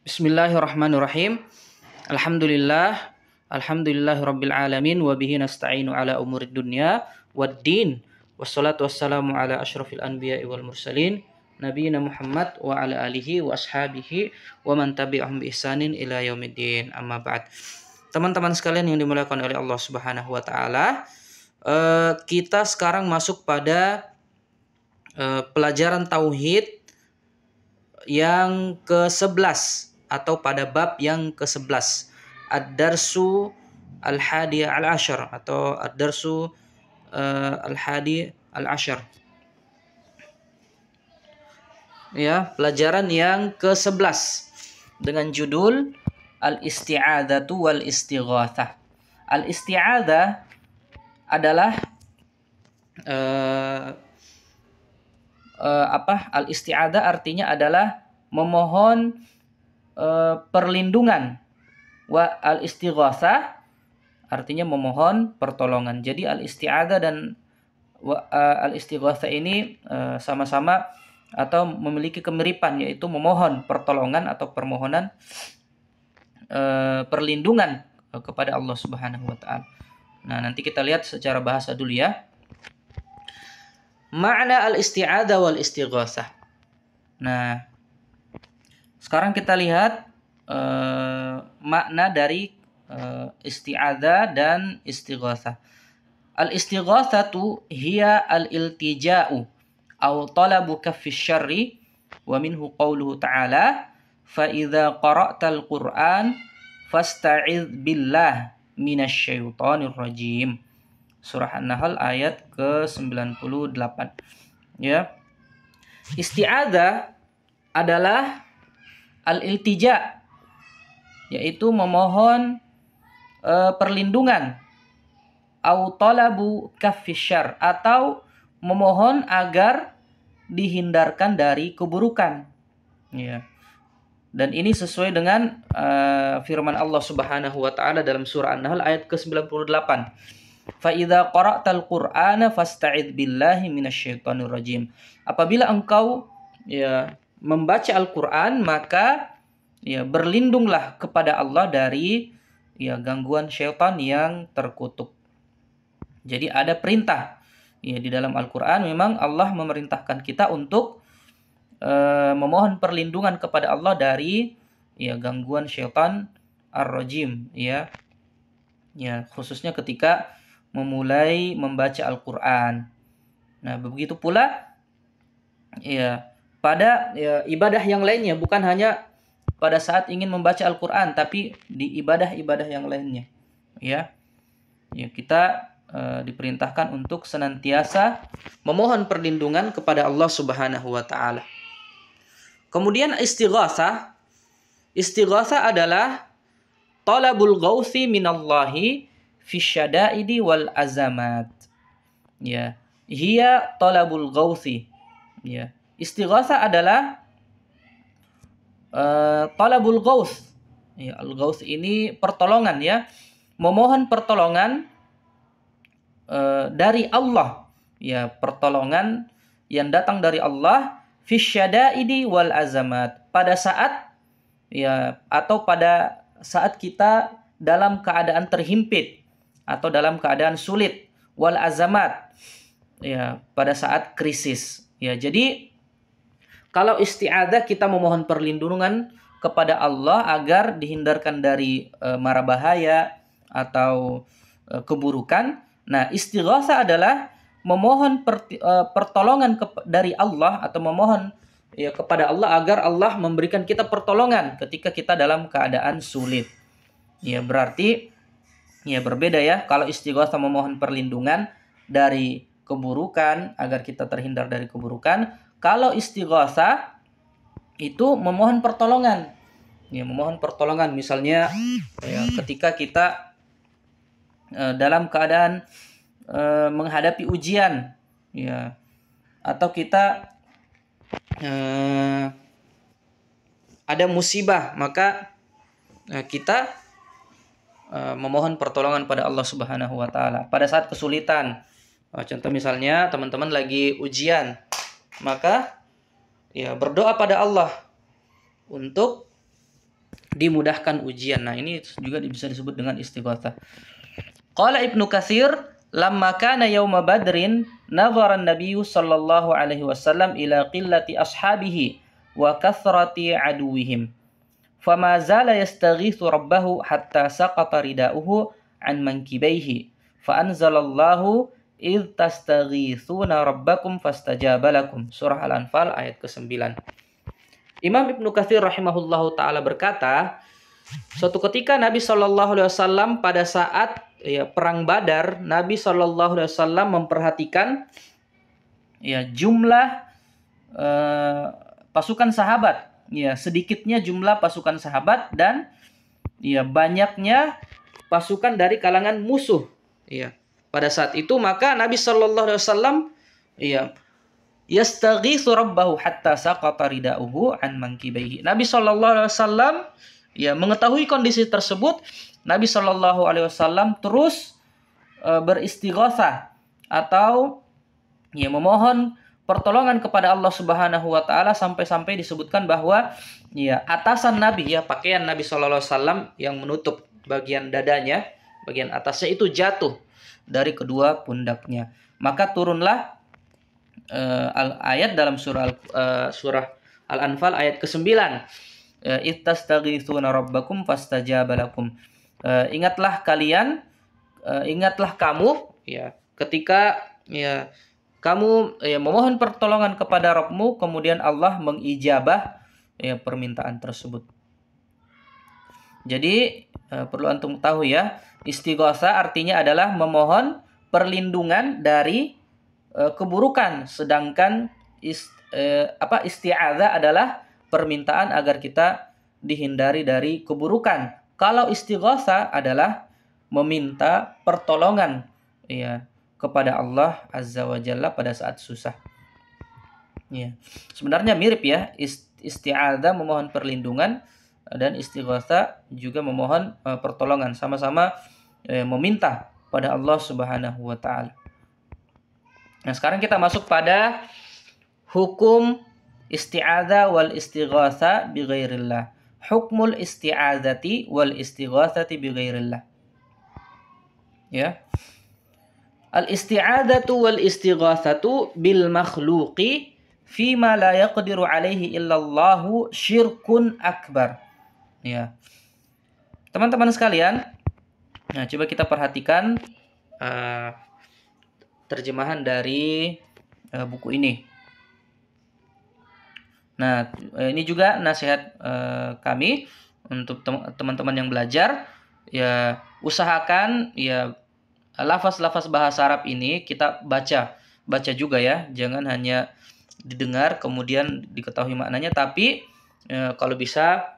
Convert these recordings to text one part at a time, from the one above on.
Bismillahirrahmanirrahim. Alhamdulillahirabbil alamin wa bihi nasta'inu ala umurid dunya waddin. Wassalatu wassalamu ala asyrafil anbiya'i wal mursalin nabiyina Muhammad wa ala alihi wa ashabihi wa man tabi'ahum bi ihsanin ila yaumiddin. Amma ba'd. Teman-teman sekalian yang dimuliakan oleh Allah Subhanahu wa taala, kita sekarang masuk pada pelajaran tauhid yang ke-11 atau pada bab yang ke-11, Ad-Darsu Al-Hadi Al-Ashar atau Ad-Darsu Al-Hadi Al-Ashar. Ya, pelajaran yang ke-11 dengan judul Al-Isti'adzatu wal Istighatsah. Al-Isti'adzah adalah Al-Isti'adzah artinya adalah memohon perlindungan. Wa al-istighatsah artinya memohon pertolongan. Jadi al-isti'adzah dan al-istighatsah ini sama-sama atau memiliki kemiripan, yaitu memohon pertolongan atau permohonan perlindungan kepada Allah Subhanahu wa taala. Nah, nanti kita lihat secara bahasa dulu ya. Makna al-isti'adzah wal istighatsah. Nah, sekarang kita lihat makna dari isti'adzah dan istighatsah. Al-istighatsatu hiya al-iltija'u aw talabu kaffi syarri wa minhu qawluhu ta'ala fa idza qara'tal qur'an fasta'idz billah minasy syaithanir rajim. Surah An-Nahl ayat ke-98. Ya. Isti'adzah adalah al-iltija, yaitu memohon perlindungan, au talabu kaffisyar, atau memohon agar dihindarkan dari keburukan. Ya. Dan ini sesuai dengan firman Allah Subhanahu wa taala dalam surah An-Nahl ayat ke-98. Fa idza qara'tal qur'ana fasta'idz billahi minasyaitonir rajim. Apabila engkau membaca Al-Qur'an, maka berlindunglah kepada Allah dari gangguan syaitan yang terkutuk. Jadi ada perintah di dalam Al-Qur'an, memang Allah memerintahkan kita untuk memohon perlindungan kepada Allah dari gangguan syaitan ar-rajim, khususnya ketika memulai membaca Al-Qur'an. Nah, begitu pula pada ibadah yang lainnya, bukan hanya pada saat ingin membaca Al-Qur'an, tapi di ibadah-ibadah yang lainnya. Kita diperintahkan untuk senantiasa memohon perlindungan kepada Allah Subhanahu wa taala. Kemudian istighatsah adalah talabul ghauthi minallahi fi syada'idi wal azamat. Hiya talabul ghauthi. Istighatsah adalah talabul ghauth. Al-ghauth ini pertolongan, memohon pertolongan dari Allah. Pertolongan yang datang dari Allah fi syada'idi wal azamat, pada saat atau pada saat kita dalam keadaan terhimpit atau dalam keadaan sulit, wal azamat, pada saat krisis. Jadi kalau isti'adzah kita memohon perlindungan kepada Allah agar dihindarkan dari mara bahaya atau keburukan. Nah, istighatsah adalah memohon pertolongan dari Allah atau memohon kepada Allah agar Allah memberikan kita pertolongan ketika kita dalam keadaan sulit. Berarti berbeda kalau istighatsah memohon perlindungan dari keburukan agar kita terhindar dari keburukan. Kalau istighatsah itu memohon pertolongan. Memohon pertolongan misalnya ketika kita dalam keadaan menghadapi ujian, atau kita ada musibah, maka kita memohon pertolongan pada Allah Subhanahu wa taala pada saat kesulitan. Contoh misalnya teman-teman lagi ujian, maka berdoa pada Allah untuk dimudahkan ujian. Nah, ini juga bisa disebut dengan istighatsah. Qala Ibnu Katsir, lamma kana yauma Badrin, nadhara an-nabiy sallallahu alaihi wasallam ila qillati ashabihi wa kathrati aduwihim. Fama zala yastaghithu rabbahu hatta saqata ridauhu an mankibaihi. Fa anzalallahu idh tastaghithuna rabbakum fastajaba lakum. Surah Al-Anfal ayat ke-9. Imam Ibnu Katsir rahimahullahu taala berkata, suatu ketika Nabi Shallallahu alaihi wasallam pada saat perang Badar, Nabi Shallallahu alaihi wasallam memperhatikan jumlah pasukan sahabat, sedikitnya jumlah pasukan sahabat dan banyaknya pasukan dari kalangan musuh. Pada saat itu maka Nabi Shallallahu alaihi wasallam yastaghitsu rabbahu hatta saqata ridauhu an mankibaihi. Nabi sallallahu alaihi wasallam mengetahui kondisi tersebut, Nabi sallallahu alaihi wasallam terus beristighatsah atau memohon pertolongan kepada Allah Subhanahu wa taala sampai-sampai disebutkan bahwa atasan Nabi, pakaian Nabi sallallahu alaihi wasallam yang menutup bagian dadanya, bagian atasnya itu jatuh dari kedua pundaknya. Maka turunlah ayat dalam surah Al-Anfal ayat ke-9. Ittastaghithuna rabbakum fastajaba lakum. Ingatlah kamu ketika kamu memohon pertolongan kepada Rabbmu, kemudian Allah mengijabah permintaan tersebut. Jadi perlu antum tahu istighatsah artinya adalah memohon perlindungan dari keburukan, sedangkan isti'adzah adalah permintaan agar kita dihindari dari keburukan. Kalau istighatsah adalah meminta pertolongan kepada Allah Azza wa Jalla pada saat susah. Sebenarnya mirip isti'adzah memohon perlindungan dan istighatsah juga memohon pertolongan, sama-sama meminta pada Allah Subhanahu wa taala. Nah, sekarang kita masuk pada hukum isti'adzah wal istighatsah bi ghairillah. Hukmul isti'adzati wal istighatsati bi ghairillah. Al isti'adzatu wal istighatsatu bil makhluqi fima la yaqdiru alaihi illallahu syirkun akbar. Teman-teman sekalian, nah coba kita perhatikan terjemahan dari buku ini. Nah, ini juga nasihat kami untuk teman-teman yang belajar, usahakan lafaz-lafaz bahasa Arab ini kita baca juga jangan hanya didengar kemudian diketahui maknanya, tapi kalau bisa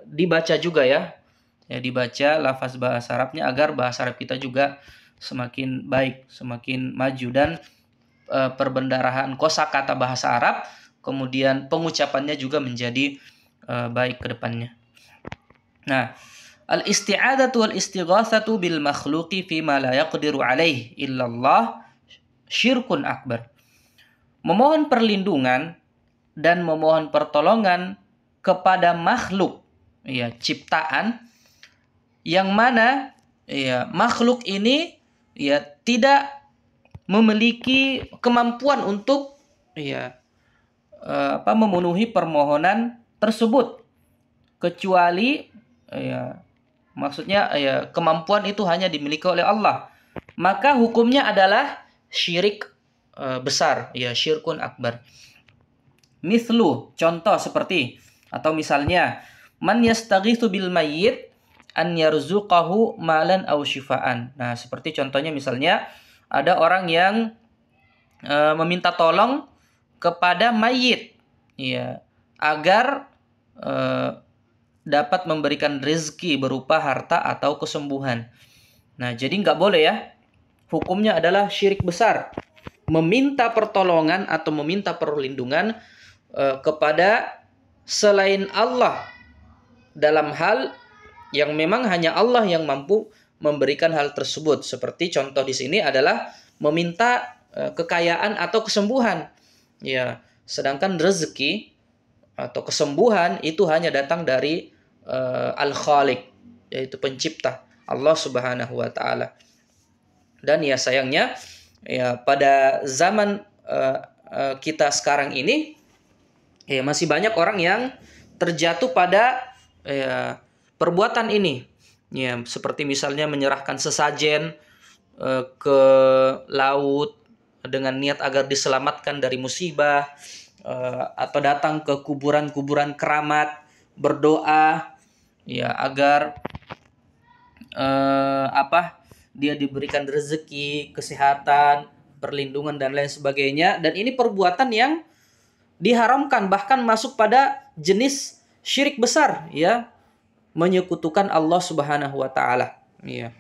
dibaca juga dibaca lafaz bahasa Arabnya agar bahasa Arab kita juga semakin baik, semakin maju, dan perbendarahan kosakata bahasa Arab, kemudian pengucapannya juga menjadi baik ke depannya. Nah, al-isti'adzatu wal istighatsatu bil makhluqi fi ma la yaqdiru alaihi illallah syirkun akbar. Memohon perlindungan dan memohon pertolongan kepada makhluk, ciptaan, yang mana makhluk ini tidak memiliki kemampuan untuk memenuhi permohonan tersebut, kecuali maksudnya kemampuan itu hanya dimiliki oleh Allah. Maka hukumnya adalah syirik besar, syirkun akbar. Mislu, contoh seperti, atau misalnya, man yastaghitsu bil mayyit an yarzuqahu malan aw syifaan. Nah, seperti contohnya misalnya ada orang yang meminta tolong kepada mayit agar dapat memberikan rezeki berupa harta atau kesembuhan. Nah, jadi nggak boleh hukumnya adalah syirik besar meminta pertolongan atau meminta perlindungan kepada selain Allah dalam hal yang memang hanya Allah yang mampu memberikan hal tersebut. Seperti contoh di sini adalah meminta kekayaan atau kesembuhan. Sedangkan rezeki atau kesembuhan itu hanya datang dari Al-Khaliq, yaitu pencipta, Allah Subhanahu wa taala. Dan ya sayangnya ya pada zaman kita sekarang ini ya masih banyak orang yang terjatuh pada ya, perbuatan ini. Ya, seperti misalnya menyerahkan sesajen ke laut dengan niat agar diselamatkan dari musibah, atau datang ke kuburan-kuburan keramat berdoa ya agar dia diberikan rezeki, kesehatan, perlindungan dan lain sebagainya. Dan ini perbuatan yang diharamkan, bahkan masuk pada jenis syirik besar, ya, menyekutukan Allah Subhanahu wa taala, ya.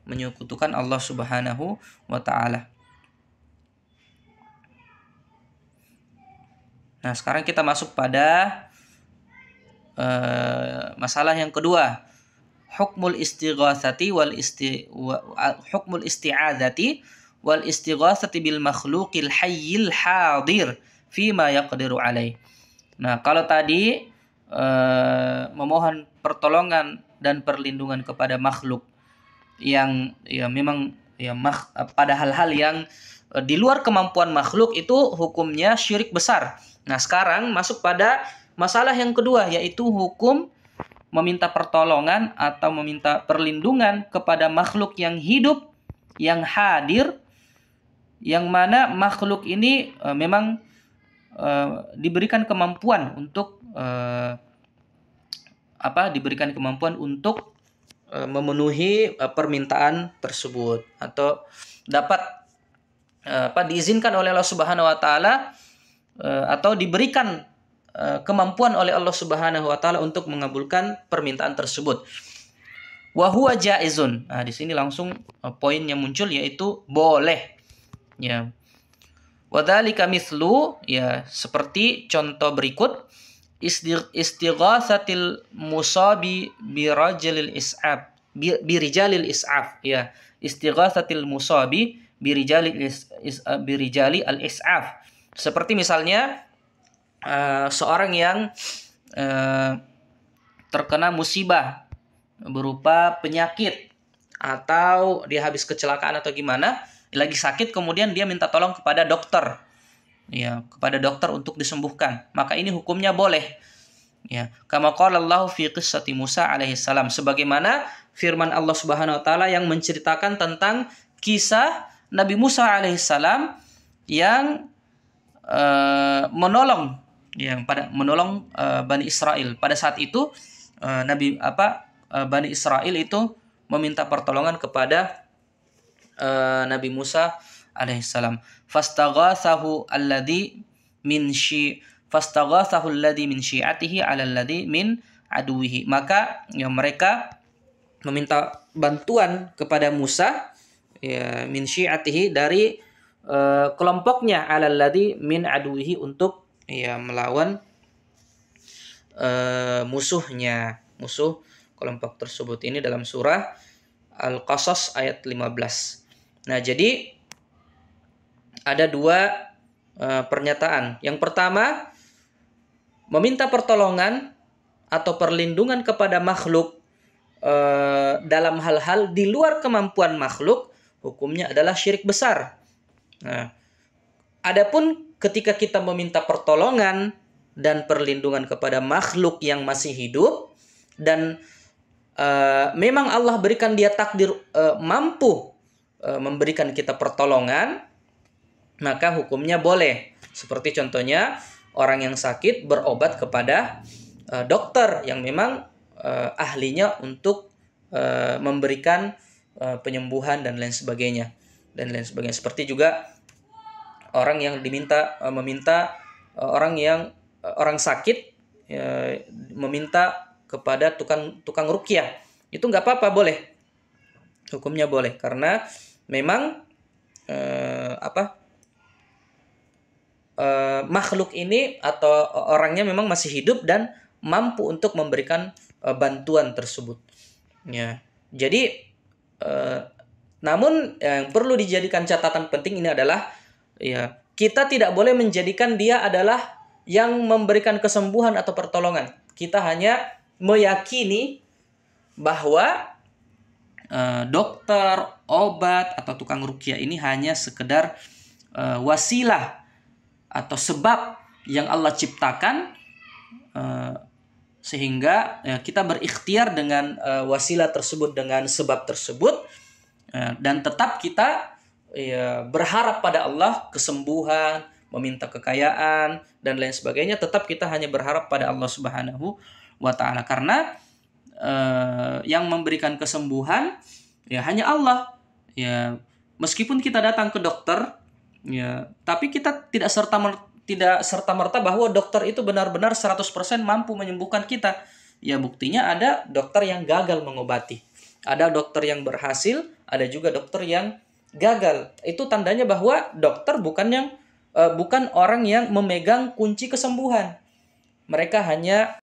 Menyekutukan Allah Subhanahu wa taala. Nah, sekarang kita masuk pada masalah yang kedua. Hukmul istighatsati hukmul isti'adzati wal istighatsati bil makhluqil hayyil hadir fima yaqdiru alaih. Nah, kalau tadi memohon pertolongan dan perlindungan kepada makhluk yang ya memang ya pada hal-hal yang di luar kemampuan makhluk, itu hukumnya syirik besar. Nah, sekarang masuk pada masalah yang kedua, yaitu hukum meminta pertolongan atau meminta perlindungan kepada makhluk yang hidup, yang hadir, yang mana makhluk ini memang diberikan kemampuan untuk memenuhi permintaan tersebut, atau dapat diizinkan oleh Allah Subhanahu wa taala, atau diberikan kemampuan oleh Allah Subhanahu wa taala untuk mengabulkan permintaan tersebut. Wa huwa jaizun. Nah, di sini langsung poin yang muncul, yaitu boleh. Ya. Wa dzalika mithlu, ya, seperti contoh berikut, istighatsatil musabi birajalil is'ab birijalil is'af, ya. Istighatsatil musabi birijali al is'af. Seperti misalnya seorang yang terkena musibah berupa penyakit, atau dia habis kecelakaan atau gimana, lagi sakit, kemudian dia minta tolong kepada dokter, ya, kepada dokter untuk disembuhkan, maka ini hukumnya boleh, ya. Kama qala Allah fi qissati Musa alaihi salam, sebagaimana firman Allah Subhanahu wa taala yang menceritakan tentang kisah Nabi Musa alaihi salam yang menolong Bani Israel. Pada saat itu Bani Israel itu meminta pertolongan kepada Nabi Musa alaihissalam. Fastaghatsahu alladhi min syi'atihi 'ala alladhi min aduwihi. Maka ya, mereka meminta bantuan kepada Musa, ya, min syi'atihi, dari kelompoknya, 'ala alladhi min aduwihi, untuk ya melawan musuh kelompok tersebut. Ini dalam surah Al-Qasas ayat 15. Nah, jadi ada dua pernyataan. Yang pertama, meminta pertolongan atau perlindungan kepada makhluk dalam hal-hal di luar kemampuan makhluk, hukumnya adalah syirik besar. Nah, adapun ketika kita meminta pertolongan dan perlindungan kepada makhluk yang masih hidup, dan memang Allah berikan dia takdir mampu memberikan kita pertolongan, maka hukumnya boleh. Seperti contohnya orang yang sakit berobat kepada dokter yang memang ahlinya untuk memberikan penyembuhan dan lain sebagainya. Seperti juga orang yang meminta orang sakit meminta kepada tukang ruqyah, itu nggak apa-apa, boleh, hukumnya boleh, karena memang makhluk ini atau orangnya memang masih hidup dan mampu untuk memberikan bantuan tersebut, ya. Jadi namun yang perlu dijadikan catatan penting ini adalah, ya, kita tidak boleh menjadikan dia adalah yang memberikan kesembuhan atau pertolongan. Kita hanya meyakini bahwa dokter, obat atau tukang ruqyah ini hanya sekedar wasilah atau sebab yang Allah ciptakan, sehingga kita berikhtiar dengan wasilah tersebut, dengan sebab tersebut, dan tetap kita berharap pada Allah kesembuhan, meminta kekayaan dan lain sebagainya. Tetap kita hanya berharap pada Allah Subhanahu wa Ta'ala, karena yang memberikan kesembuhan ya hanya Allah. Ya, meskipun kita datang ke dokter, ya, tapi kita tidak serta-merta bahwa dokter itu benar-benar 100% mampu menyembuhkan kita. Ya, buktinya ada dokter yang gagal mengobati. Ada dokter yang berhasil, ada juga dokter yang gagal. Itu tandanya bahwa dokter bukan orang yang memegang kunci kesembuhan. Mereka hanya